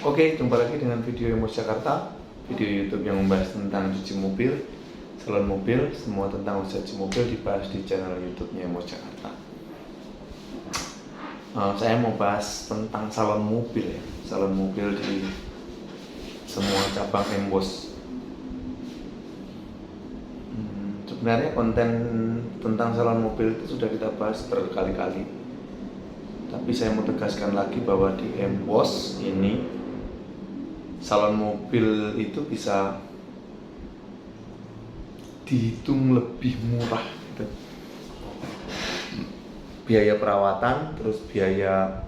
Oke, jumpa lagi dengan video Emos Jakarta, video YouTube yang membahas tentang cuci mobil, salon mobil, semua tentang usaha cuci mobil dibahas di channel YouTube-nya Emos Jakarta. Saya mau bahas tentang salon mobil ya, salon mobil di semua cabang Emos. Sebenarnya konten tentang salon mobil itu sudah kita bahas berkali-kali, tapi saya mau tegaskan lagi bahwa di Emos ini salon mobil itu bisa dihitung lebih murah gitu. Biaya perawatan, terus biaya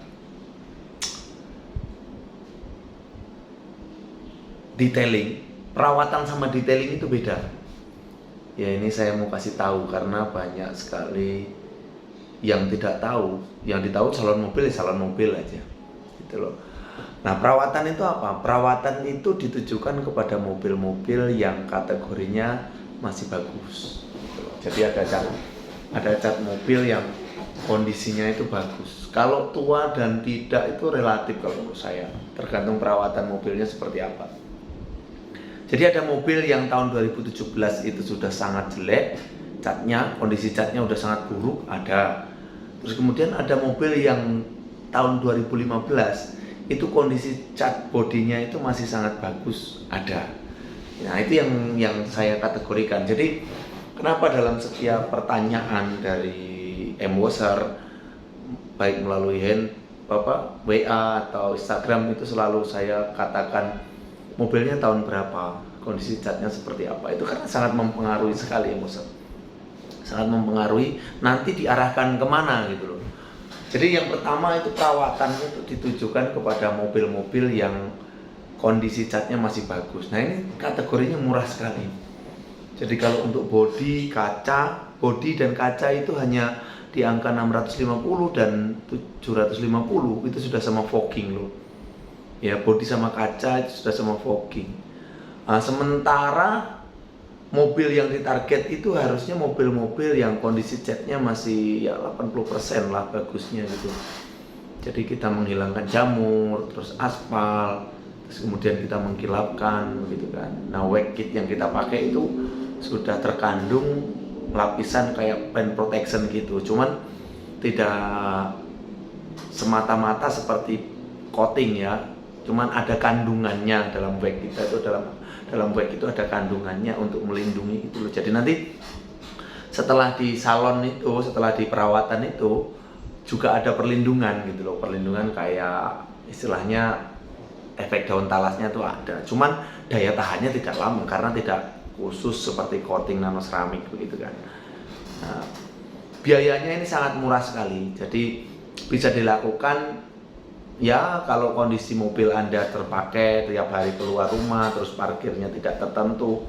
detailing. Perawatan sama detailing itu beda. Ya, ini saya mau kasih tahu karena banyak sekali yang tidak tahu. Yang ditahu salon mobil ya salon mobil aja gitu loh. Nah, perawatan itu apa? Perawatan itu ditujukan kepada mobil-mobil yang kategorinya masih bagus gitu loh. Jadi ada cat mobil yang kondisinya itu bagus. Kalau tua dan tidak itu relatif kalau menurut saya, tergantung perawatan mobilnya seperti apa. Jadi ada mobil yang tahun 2017 itu sudah sangat jelek, catnya, kondisi catnya udah sangat buruk, ada. Terus kemudian ada mobil yang tahun 2015 itu kondisi cat bodinya itu masih sangat bagus, ada. Nah, itu yang saya kategorikan. Jadi kenapa dalam setiap pertanyaan dari M-Woser, baik melalui WA atau Instagram, itu selalu saya katakan mobilnya tahun berapa, kondisi catnya seperti apa. Itu karena sangat mempengaruhi sekali M-Woser, sangat mempengaruhi nanti diarahkan kemana gitu loh. Jadi yang pertama itu perawatan itu ditujukan kepada mobil-mobil yang kondisi catnya masih bagus. Nah, ini kategorinya murah sekali. Jadi kalau untuk bodi dan kaca itu hanya di angka 650 dan 750, itu sudah sama fogging loh. Ya, bodi sama kaca itu sudah sama fogging. Nah, sementara mobil yang ditarget itu harusnya mobil-mobil yang kondisi catnya masih ya 80% lah bagusnya gitu. Jadi kita menghilangkan jamur, terus aspal, terus kemudian kita mengkilapkan gitu kan. Nah, wax kit yang kita pakai itu sudah terkandung lapisan kayak paint protection gitu. Cuman tidak semata-mata seperti coating ya. Cuman ada kandungannya dalam wax kita itu, dalam wax itu ada kandungannya untuk melindungi itu loh. Jadi nanti setelah di salon itu, setelah di perawatan itu juga ada perlindungan gitu loh. Perlindungan kayak istilahnya efek daun talasnya tuh ada. Cuman daya tahannya tidak lama karena tidak khusus seperti coating nanoseramik begitu kan. Nah, biayanya ini sangat murah sekali. Jadi bisa dilakukan ya kalau kondisi mobil Anda terpakai tiap hari keluar rumah, terus parkirnya tidak tertentu.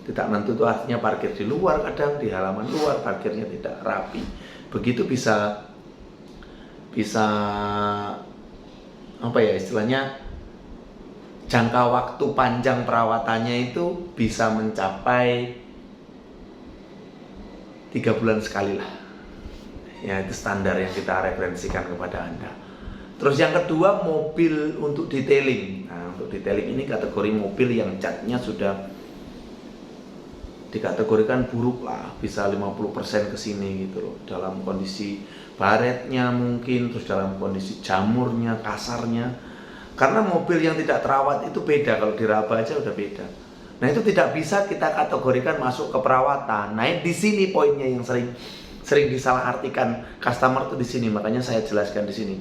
Tidak menentu itu artinya parkir di luar, kadang di halaman luar parkirnya tidak rapi. Begitu bisa apa ya istilahnya, jangka waktu panjang perawatannya itu bisa mencapai 3 bulan sekali lah. Ya, itu standar yang kita referensikan kepada Anda. Terus yang kedua, mobil untuk detailing. Nah, untuk detailing ini kategori mobil yang catnya sudah dikategorikan buruk lah, bisa 50% ke sini gitu loh. Dalam kondisi baretnya mungkin, terus dalam kondisi jamurnya, kasarnya. Karena mobil yang tidak terawat itu beda, kalau diraba aja udah beda. Nah, itu tidak bisa kita kategorikan masuk ke perawatan. Nah, di sini poinnya yang sering disalahartikan customer tuh di sini, makanya saya jelaskan di sini.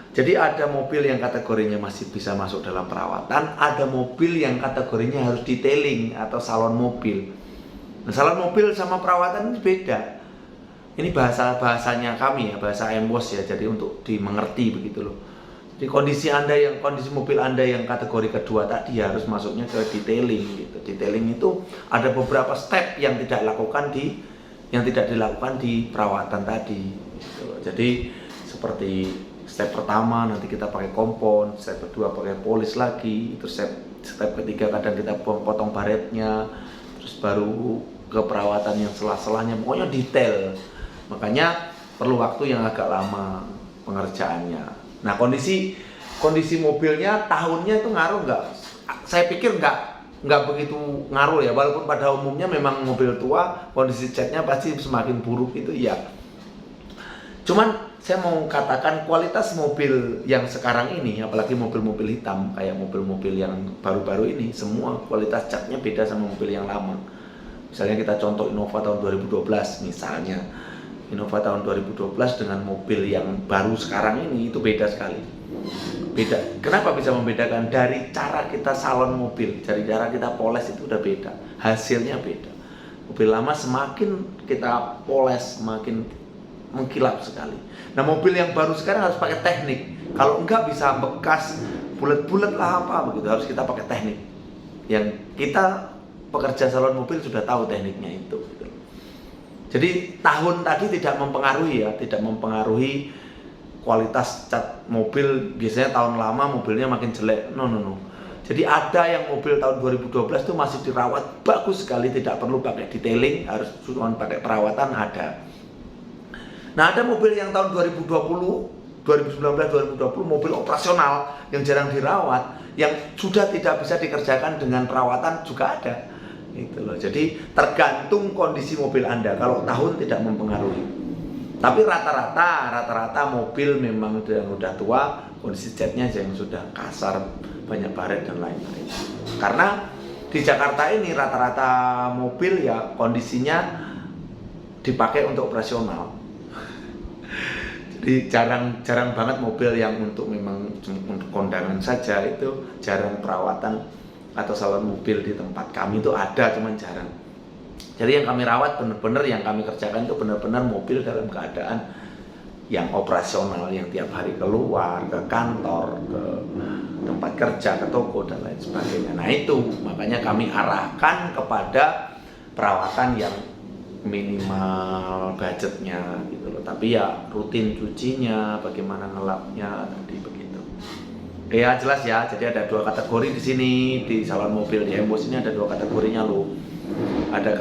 Jadi ada mobil yang kategorinya masih bisa masuk dalam perawatan, ada mobil yang kategorinya harus detailing atau salon mobil. Nah, salon mobil sama perawatan ini beda. Ini bahasanya kami ya, bahasa M-Wos ya, jadi untuk dimengerti begitu loh. Di kondisi mobil Anda yang kategori kedua tadi harus masuknya ke detailing gitu. Detailing itu ada beberapa step yang tidak dilakukan di perawatan tadi gitu. Jadi seperti step pertama nanti kita pakai kompon, step kedua pakai polis lagi, terus step ketiga kadang kita potong baretnya, terus baru ke perawatan yang selah-selahnya, pokoknya detail. Makanya perlu waktu yang agak lama pengerjaannya. Nah, kondisi kondisi mobilnya, tahunnya itu ngaruh nggak? Saya pikir nggak begitu ngaruh ya, walaupun pada umumnya memang mobil tua kondisi catnya pasti semakin buruk itu ya. Cuman saya mau katakan kualitas mobil yang sekarang ini, apalagi mobil-mobil hitam kayak mobil-mobil yang baru-baru ini, semua kualitas catnya beda sama mobil yang lama. Misalnya kita contoh Innova tahun 2012 misalnya, Innova tahun 2012 dengan mobil yang baru sekarang ini itu beda sekali. Beda. Kenapa bisa membedakan? Dari cara kita salon mobil, dari cara kita poles itu udah beda, hasilnya beda. Mobil lama semakin kita poles semakin mengkilap sekali. Nah, mobil yang baru sekarang harus pakai teknik. Kalau enggak bisa bekas bulat-bulat lah apa begitu, harus kita pakai teknik. Yang kita pekerja salon mobil sudah tahu tekniknya itu. Jadi tahun tadi tidak mempengaruhi ya, tidak mempengaruhi kualitas cat mobil. Biasanya tahun lama mobilnya makin jelek. No. Jadi ada yang mobil tahun 2012 itu masih dirawat bagus sekali, tidak perlu pakai detailing, harus cuma pakai perawatan ada. Nah, ada mobil yang tahun 2020, 2019, 2020 mobil operasional yang jarang dirawat, yang sudah tidak bisa dikerjakan dengan perawatan juga ada. Gitu loh. Jadi tergantung kondisi mobil Anda. Kalau tahun tidak mempengaruhi. Tapi rata-rata mobil memang yang udah tua, kondisi catnya yang sudah kasar, banyak baret dan lain-lain. Karena di Jakarta ini rata-rata mobil ya kondisinya dipakai untuk operasional. Jadi jarang banget mobil yang untuk memang untuk kondangan saja, itu jarang perawatan atau salon mobil di tempat kami itu ada, cuman jarang. Jadi yang kami rawat benar-benar, yang kami kerjakan itu benar-benar mobil dalam keadaan yang operasional, yang tiap hari keluar ke kantor, ke tempat kerja, ke toko dan lain sebagainya. Nah itu makanya kami arahkan kepada perawatan yang minimal budgetnya gitu loh, tapi ya rutin cucinya, bagaimana ngelapnya tadi begitu. Ya jelas ya, jadi ada dua kategori di sini di salon mobil di Embos ini, ada dua kategorinya loh. Ada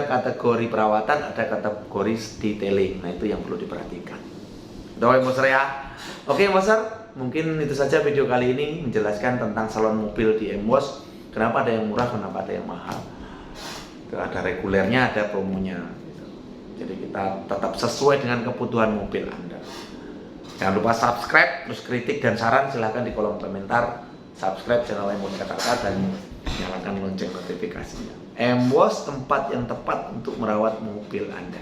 kategori perawatan, ada kategori detailing. Nah itu yang perlu diperhatikan. Doa Moser ya. Oke Moser, mungkin itu saja video kali ini menjelaskan tentang salon mobil di Embos. Kenapa ada yang murah, kenapa ada yang mahal. Ada regulernya, ada promonya gitu. Jadi kita tetap sesuai dengan kebutuhan mobil Anda. Jangan lupa subscribe, terus kritik dan saran silahkan di kolom komentar. Subscribe channel Embos Jakarta dan nyalakan lonceng notifikasinya. Embos, tempat yang tepat untuk merawat mobil Anda.